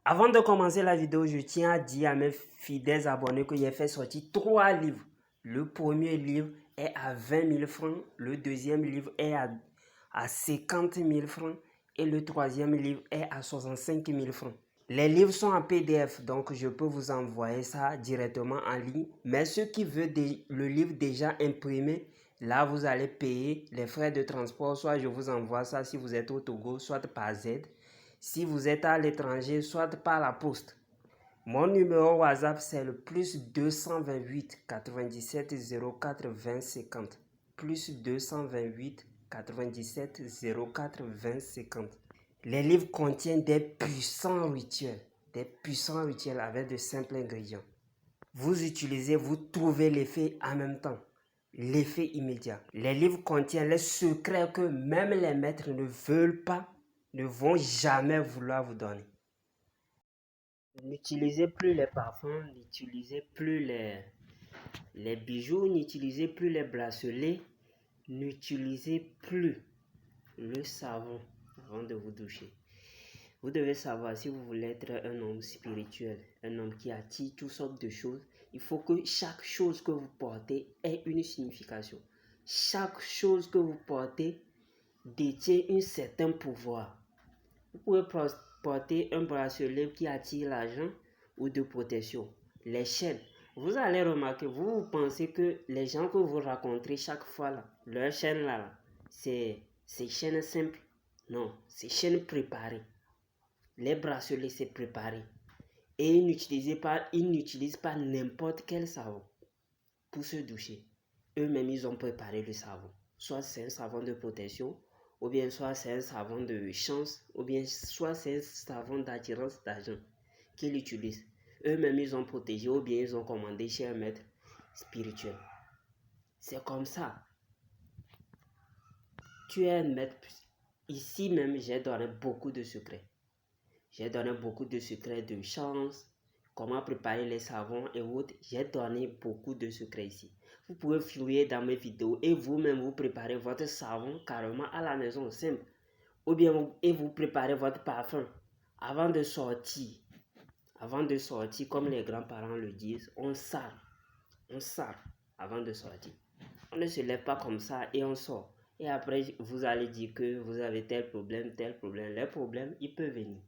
Avant de commencer la vidéo, je tiens à dire à mes fidèles abonnés que j'ai fait sortir 3 livres. Le premier livre est à 20 000 francs, le deuxième livre est à 50 000 francs et le troisième livre est à 65 000 francs. Les livres sont en PDF, donc je peux vous envoyer ça directement en ligne. Mais ceux qui veulent le livre déjà imprimé, là vous allez payer les frais de transport. Soit je vous envoie ça si vous êtes au Togo, soit par Z. Si vous êtes à l'étranger, soit par la poste. Mon numéro WhatsApp, c'est le plus 228 97 04 20 50. Plus 228 97 04 20 50. Les livres contiennent des puissants rituels avec de simples ingrédients. Vous utilisez, vous trouvez l'effet en même temps, l'effet immédiat. Les livres contiennent les secrets que même les maîtres ne veulent pas, ne vont jamais vouloir vous donner. N'utilisez plus les parfums, n'utilisez plus les bijoux, n'utilisez plus les bracelets, n'utilisez plus le savon avant de vous doucher. Vous devez savoir, si vous voulez être un homme spirituel, un homme qui attire toutes sortes de choses, il faut que chaque chose que vous portez ait une signification. Chaque chose que vous portez détient un certain pouvoir. Vous pouvez porter un bracelet qui attire l'argent ou de protection. Les chaînes. Vous allez remarquer, vous pensez que les gens que vous rencontrez chaque fois, là, leur chaîne là, c'est chaînes simples. Non, c'est chaînes préparées. Les bracelets, c'est préparé. Et ils n'utilisent pas n'importe quel savon pour se doucher. Eux-mêmes, ils ont préparé le savon. Soit c'est un savon de protection, ou bien soit c'est un savon de chance, ou bien soit c'est un savon d'attirance d'argent qu'ils utilisent. Eux-mêmes, ils ont protégé, ou bien ils ont commandé chez un maître spirituel. C'est comme ça. Tu es un maître. Ici même, j'ai donné beaucoup de secrets. J'ai donné beaucoup de secrets de chance, comment préparer les savons et autres. J'ai donné beaucoup de secrets ici. Vous pouvez fouiller dans mes vidéos et vous-même vous préparez votre savon carrément à la maison, simple. Ou bien vous préparez votre parfum avant de sortir. Avant de sortir, comme les grands-parents le disent, on sort. On sort avant de sortir. On ne se lève pas comme ça et on sort. Et après, vous allez dire que vous avez tel problème, tel problème. Les problèmes, ils peuvent venir.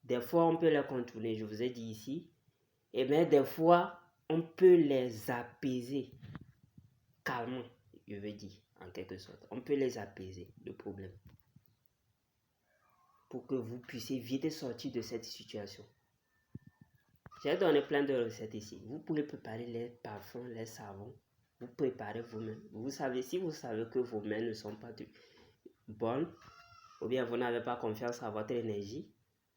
Des fois, on peut les contourner, je vous ai dit ici. Et bien, des fois, on peut les apaiser calmement, je veux dire, en quelque sorte. On peut les apaiser, le problème. Pour que vous puissiez vite sortir de cette situation. J'ai donné plein de recettes ici. Vous pouvez préparer les parfums, les savons. Vous préparez vous-même. Vous savez, si vous savez que vos mains ne sont pas bonnes, ou bien vous n'avez pas confiance à votre énergie,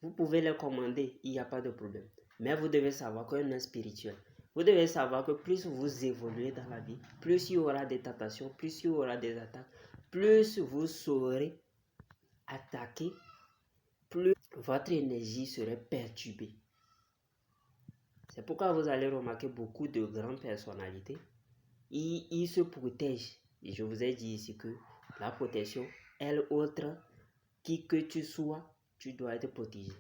vous pouvez les commander, il n'y a pas de problème. Mais vous devez savoir qu'un homme spirituel, vous devez savoir que plus vous évoluez dans la vie, plus il y aura des tentations, plus il y aura des attaques, plus vous saurez attaquer, plus votre énergie serait perturbée. C'est pourquoi vous allez remarquer beaucoup de grandes personnalités, ils se protègent. Et je vous ai dit ici que la protection, elle autre, qui que tu sois, tu dois être protégé.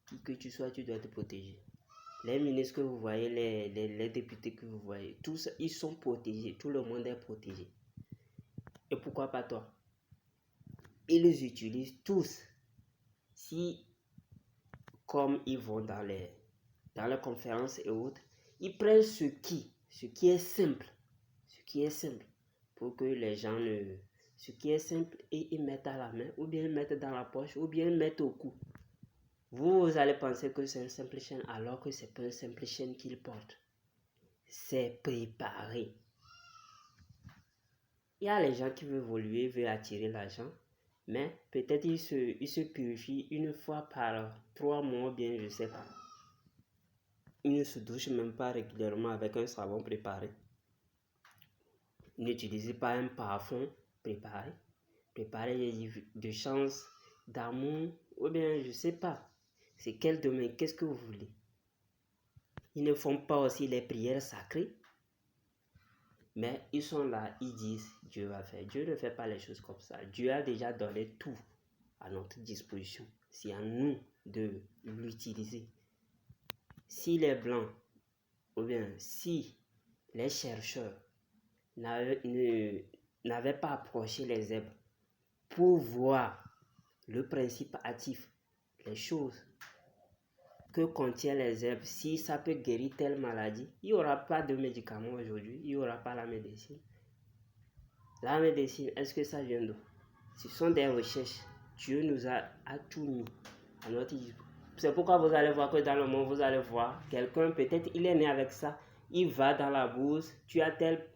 Qui que tu sois, tu dois être protégé. Les ministres que vous voyez, les députés que vous voyez, tous, ils sont protégés. Tout le monde est protégé. Et pourquoi pas toi? Ils les utilisent tous. Si, comme ils vont dans les conférences et autres, ils prennent ce qui est simple. Ce qui est simple. Pour que les gens ce qui est simple, et ils mettent à la main, ou bien ils mettent dans la poche, ou bien ils mettent au cou. Vous allez penser que c'est une simple chaîne, alors que c'est pas une simple chaîne qu'ils portent. C'est préparé. Il y a les gens qui veulent évoluer, veulent attirer l'argent, mais peut-être ils se purifient une fois par 3 mois, bien je sais pas. Ils ne se douchent même pas régulièrement avec un savon préparé. N'utilisez pas un parfum préparé. Préparez de chance, d'amour, ou bien je sais pas. C'est quel domaine, qu'est-ce que vous voulez? Ils ne font pas aussi les prières sacrées. Mais ils sont là, ils disent Dieu va faire. Dieu ne fait pas les choses comme ça. Dieu a déjà donné tout à notre disposition. C'est à nous de l'utiliser. Si les Blancs, ou bien si les chercheurs n'avaient pas approché les zèbres pour voir le principe actif, les choses que contient les zèbres, si ça peut guérir telle maladie, il n'y aura pas de médicaments aujourd'hui, il n'y aura pas la médecine. La médecine, est-ce que ça vient d'où? Ce sont des recherches. Dieu nous a tout mis à notre disposition. C'est pourquoi vous allez voir que dans le monde, vous allez voir quelqu'un, peut-être il est né avec ça, il va dans la bourse, tu as tel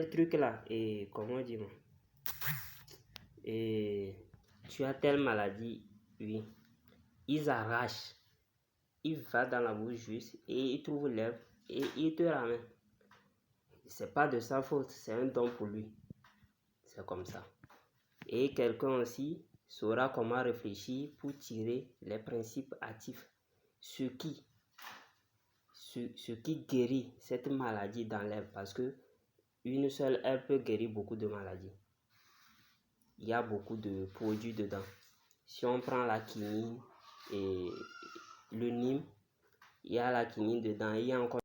truc là, et comment dire, et tu as telle maladie, oui, ils arrachent, il va dans la bourse juste, et il trouve l'herbe, et il te ramène. C'est pas de sa faute, c'est un don pour lui. C'est comme ça. Et quelqu'un aussi saura comment réfléchir pour tirer les principes actifs. Ce qui guérit cette maladie dans l'herbe. Parce que une seule herbe peut guérir beaucoup de maladies. Il y a beaucoup de produits dedans. Si on prend la quinine et le Nîmes, il y a la quinine dedans. Il y a encore